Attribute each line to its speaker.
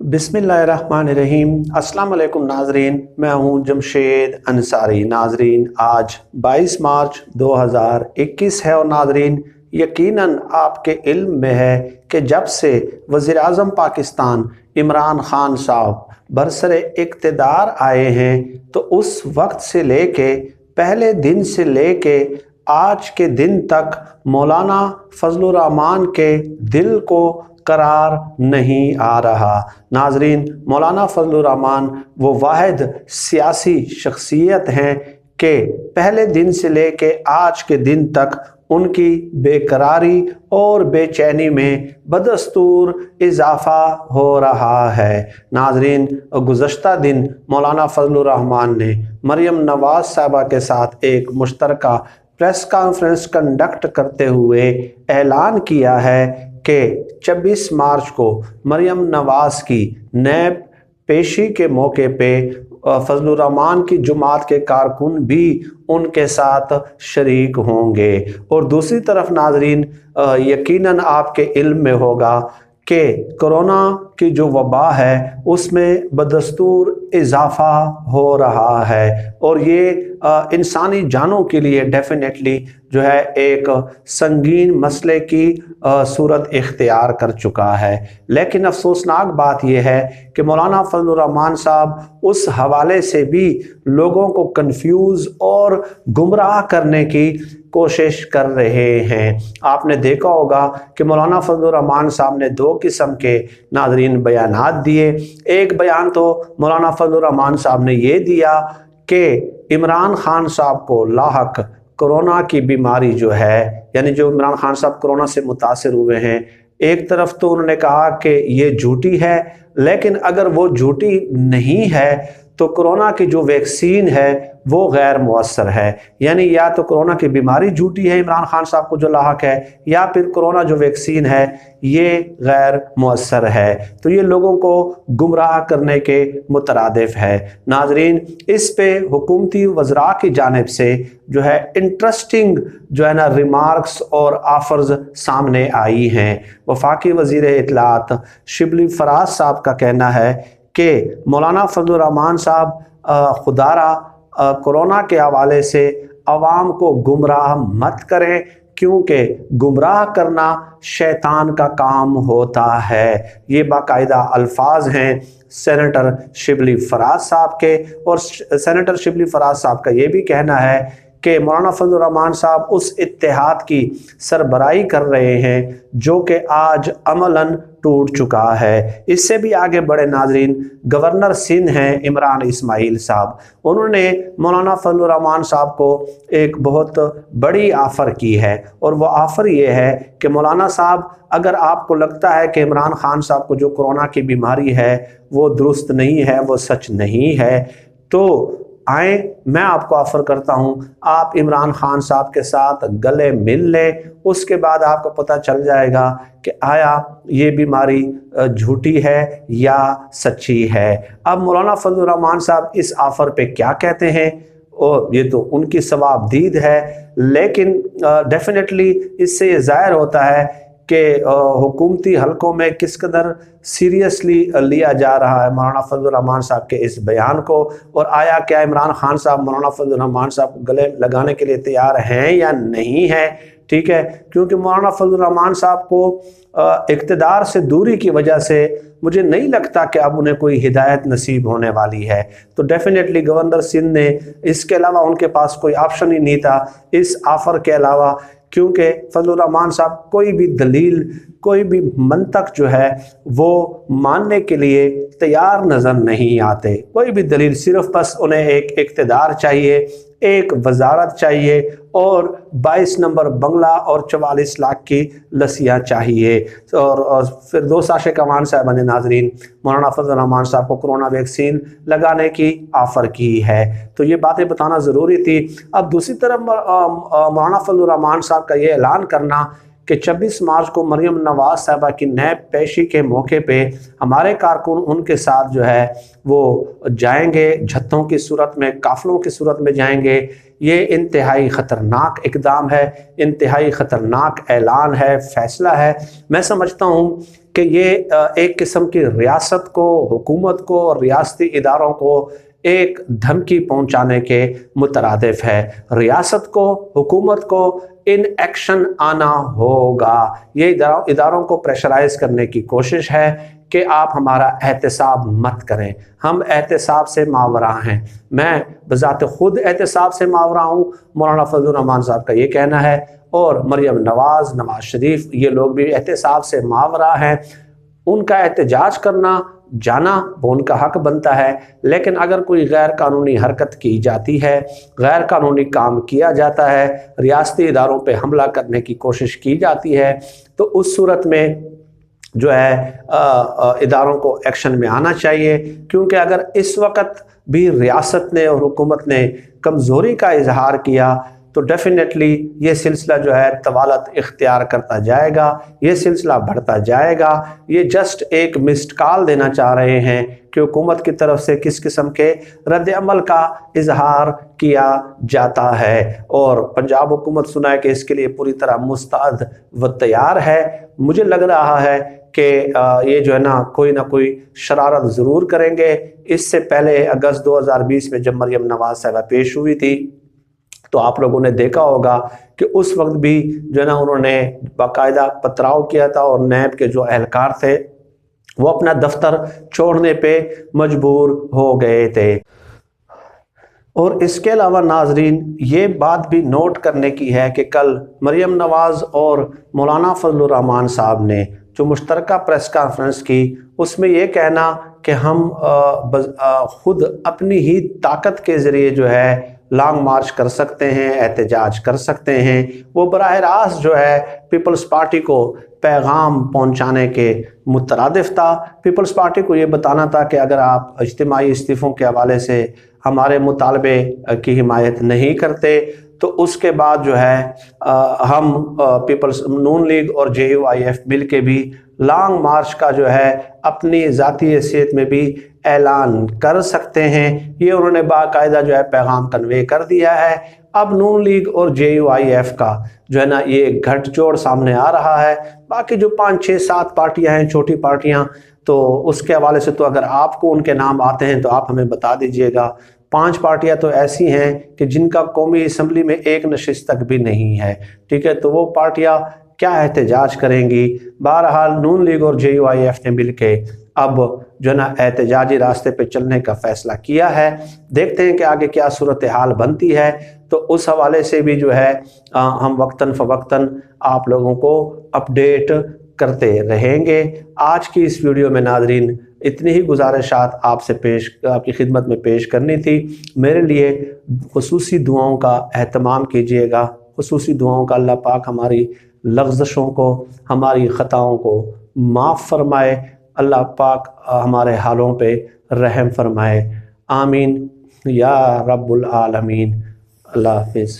Speaker 1: बिस्मिल्लाहिर्रहमानिर्रहीम। अस्सलाम वालेकुम नाजरीन, मैं हूं जमशेद अंसारी। नाजरीन, आज 22 मार्च 2021 है और नाजरीन, यकीनन आपके इल्म में है कि जब से वज़ीर आज़म पाकिस्तान इमरान खान साहब बरसरे इक़्तिदार आए हैं तो उस वक्त से लेके पहले दिन से लेके आज के दिन तक मौलाना फजल रहमान के दिल को करार नहीं आ रहा। नाजरीन, मौलाना फजल रहमान वो वाहिद सियासी शख्सियत हैं कि पहले दिन से लेके आज के दिन तक उनकी बेकरारी और बेचैनी में बदस्तूर इजाफ़ा हो रहा है। नाजरीन, गुज़श्ता दिन मौलाना फजल रहमान ने मरियम नवाज साहबा के साथ एक मुश्तरका प्रेस कॉन्फ्रेंस कंडक्ट करते हुए ऐलान किया है कि 26 मार्च को मरियम नवाज की नैब पेशी के मौके पे फजल रहमान की जुमात के कारकुन भी उनके साथ शरीक होंगे। और दूसरी तरफ नाजरीन, यकीनन आपके इल्म में होगा कि कोरोना की जो वबा है उसमें बदस्तूर इजाफ़ा हो रहा है और ये इंसानी जानों के लिए डेफिनेटली जो है एक संगीन मसले की सूरत इख्तियार कर चुका है। लेकिन अफसोसनाक बात यह है कि मौलाना फजल रहमान साहब उस हवाले से भी लोगों को कंफ्यूज और गुमराह करने की कोशिश कर रहे हैं। आपने देखा होगा कि मौलाना फजल रहमान साहब ने दो किस्म के नाजरीन बयानात दिए। एक बयान तो मौलाना फजल रहमान साहब ने ये दिया कि इमरान खान साहब को लाहक कोरोना की बीमारी जो है, यानी जो इमरान खान साहब कोरोना से मुतासिर हुए हैं, एक तरफ तो उन्होंने कहा कि ये झूठी है, लेकिन अगर वो झूठी नहीं है तो कोरोना की जो वैक्सीन है वो गैर मुअस्सर है। यानी या तो कोरोना की बीमारी झूठी है इमरान खान साहब को जो लाहक है, या फिर कोरोना जो वैक्सीन है ये गैर मुअस्सर है। तो ये लोगों को गुमराह करने के मुतरादिफ है। नाजरीन, इस पे हुकूमती वज़रा की जानिब से जो है इंटरेस्टिंग जो है ना रिमार्क्स और ऑफर्स सामने आई हैं। वफाकी वज़ीर इत्तलात शिबली फराज साहब का कहना है कि मौलाना फजल रहमान साहब खुदारा कोरोना के हवाले से अवाम को गुमराह मत करें, क्योंकि गुमराह करना शैतान का काम होता है। ये बाकायदा अल्फाज हैं सेनेटर शिबली फराज साहब के। और सेनेटर शिबली फराज साहब का ये भी कहना है कि मौलाना फजल रहमान साहब उस इत्तेहाद की सरबराही कर रहे हैं जो कि आज अमलन टूट चुका है। इससे भी आगे बढ़े नाजरीन, गवर्नर सिंध हैं इमरान इस्माइल साहब, उन्होंने मौलाना फजल रहमान साहब को एक बहुत बड़ी ऑफ़र की है और वो ऑफ़र ये है कि मौलाना साहब, अगर आपको लगता है कि इमरान खान साहब को जो कोरोना की बीमारी है वो दुरुस्त नहीं है, वो सच नहीं है, तो आए, मैं आपको ऑफ़र करता हूं, आप इमरान खान साहब के साथ गले मिल लें। उसके बाद आपको पता चल जाएगा कि आया ये बीमारी झूठी है या सच्ची है। अब मौलाना फजल रहमान साहब इस ऑफ़र पे क्या कहते हैं और ये तो उनकी सवाबदीद है, लेकिन डेफिनेटली इससे ये ज़ाहिर होता है कि हुकूमती हलकों में किस कदर सीरियसली लिया जा रहा है मौलाना फजल रहमान साहब के इस बयान को। और आया क्या इमरान खान साहब मौलाना फजल रहमान साहब को गले लगाने के लिए तैयार हैं या नहीं हैं? ठीक है, क्योंकि मौलाना फजल रहमान साहब को इक़्तिदार से दूरी की वजह से मुझे नहीं लगता कि अब उन्हें कोई हिदायत नसीब होने वाली है। तो डेफिनेटली गवर्नर सिंध ने इसके अलावा उनके पास कोई ऑप्शन ही नहीं था इस ऑफ़र के अलावा, क्योंकि फजल रहमान साहब कोई भी दलील, कोई भी मंतक जो है वो मानने के लिए तैयार नज़र नहीं आते। कोई भी दलील, सिर्फ बस उन्हें एक इक़्तिदार चाहिए, एक वजारत चाहिए और 22 नंबर बंगला और 44 लाख की लसियाँ चाहिए। और फिर दो साशे कमान साहब ने नाजरीन मौलाना फजल रहमान साहब को कोरोना वैक्सीन लगाने की ऑफ़र की है। तो ये बातें बताना ज़रूरी थी। अब दूसरी तरफ मौलाना फजल रहमान साहब का ये ऐलान करना कि 26 मार्च को मरियम नवाज साहबा की नैब पेशी के मौके पे हमारे कारकुन उनके साथ जो है वो जाएंगे, जत्थों की सूरत में, काफ़िलों की सूरत में जाएंगे, ये इंतहाई ख़तरनाक इक़दाम है, इंतहाई ख़तरनाक ऐलान है, फ़ैसला है। मैं समझता हूँ کہ یہ ایک قسم کی ریاست کو، حکومت کو اور ریاستی اداروں کو ایک دھمکی پہنچانے کے مترادف ہے۔ ریاست کو، حکومت کو ان ایکشن آنا ہوگا۔ یہ اداروں کو پریشرائز کرنے کی کوشش ہے کہ آپ ہمارا احتساب مت کریں، ہم احتساب سے ماورا ہیں۔ میں بذات خود احتساب سے ماورا ہوں، مولانا فضل الرحمان صاحب کا یہ کہنا ہے، اور مریم نواز، نواز شریف، یہ لوگ بھی احتساب سے ماورا ہیں۔ ان کا احتجاج کرنا، جانا وہ ان کا حق بنتا ہے، لیکن اگر کوئی غیر قانونی حرکت کی جاتی ہے، غیر قانونی کام کیا جاتا ہے، ریاستی اداروں پہ حملہ کرنے کی کوشش کی جاتی ہے، تو اس صورت میں جو ہے اداروں کو ایکشن میں آنا چاہیے، کیونکہ اگر اس وقت بھی ریاست نے اور حکومت نے کمزوری کا اظہار کیا تو ڈیفینیٹلی یہ سلسلہ جو ہے طوالت اختیار کرتا جائے گا، یہ سلسلہ بڑھتا جائے گا۔ یہ جسٹ ایک مسڈ کال دینا چاہ رہے ہیں کہ حکومت کی طرف سے کس قسم کے رد عمل کا اظہار کیا جاتا ہے، اور پنجاب حکومت سنا ہے کہ اس کے لیے پوری طرح مستعد و تیار ہے۔ مجھے لگ رہا ہے کہ یہ جو ہے نا کوئی شرارت ضرور کریں گے۔ اس سے پہلے اگست 2020 میں جب مریم نواز صاحبہ پیش ہوئی تھی تو آپ لوگوں نے دیکھا ہوگا کہ اس وقت بھی جو ہے نا انہوں نے باقاعدہ پتراؤ کیا تھا، اور نیب کے جو اہلکار تھے وہ اپنا دفتر چھوڑنے پہ مجبور ہو گئے تھے۔ اور اس کے علاوہ ناظرین یہ بات بھی نوٹ کرنے کی ہے کہ کل مریم نواز اور مولانا فضل الرحمان صاحب نے جو مشترکہ پریس کانفرنس کی، اس میں یہ کہنا کہ ہم خود اپنی ہی طاقت کے ذریعے جو ہے لانگ مارچ کر سکتے ہیں، احتجاج کر سکتے ہیں، وہ براہ راست جو ہے پیپلز پارٹی کو پیغام پہنچانے کے مترادف تھا۔ پیپلز پارٹی کو یہ بتانا تھا کہ اگر آپ اجتماعی استعفوں کے حوالے سے ہمارے مطالبے کی حمایت نہیں کرتے تو اس کے بعد جو ہے ہم پیپلز نون لیگ اور JUIF مل کے بھی لانگ مارچ کا جو ہے اپنی ذاتی حیثیت میں بھی اعلان کر سکتے ہیں۔ یہ انہوں نے باقاعدہ جو ہے پیغام کنوے کر دیا ہے۔ اب نون لیگ اور JUIF کا جو ہے نا یہ گھٹ جوڑ سامنے آ رہا ہے۔ باقی جو 5 6 7 پارٹیاں ہیں، چھوٹی پارٹیاں، تو اس کے حوالے سے تو اگر آپ کو ان کے نام آتے ہیں تو آپ ہمیں بتا دیجئے گا۔ 5 پارٹیاں تو ایسی ہیں کہ جن کا قومی اسمبلی میں ایک نشست تک بھی نہیں ہے، ٹھیک ہے، تو وہ پارٹیاں کیا احتجاج کریں گی؟ بہرحال نون لیگ اور JUIF نے مل کے اب جو ہے نا احتجاجی راستے پہ چلنے کا فیصلہ کیا ہے۔ دیکھتے ہیں کہ آگے کیا صورتحال بنتی ہے، تو اس حوالے سے بھی جو ہے ہم وقتاً فوقتاً آپ لوگوں کو اپڈیٹ کرتے رہیں گے۔ آج کی اس ویڈیو میں ناظرین اتنی ہی گزارشات آپ کی خدمت میں پیش کرنی تھی۔ میرے لیے خصوصی دعاؤں کا اہتمام کیجیے گا، خصوصی دعاؤں کا اللہ پاک ہماری لغزشوں کو، ہماری خطاؤں کو معاف فرمائے، اللہ پاک ہمارے حالوں پہ رحم فرمائے، آمین یا رب العالمین۔ اللہ حافظ۔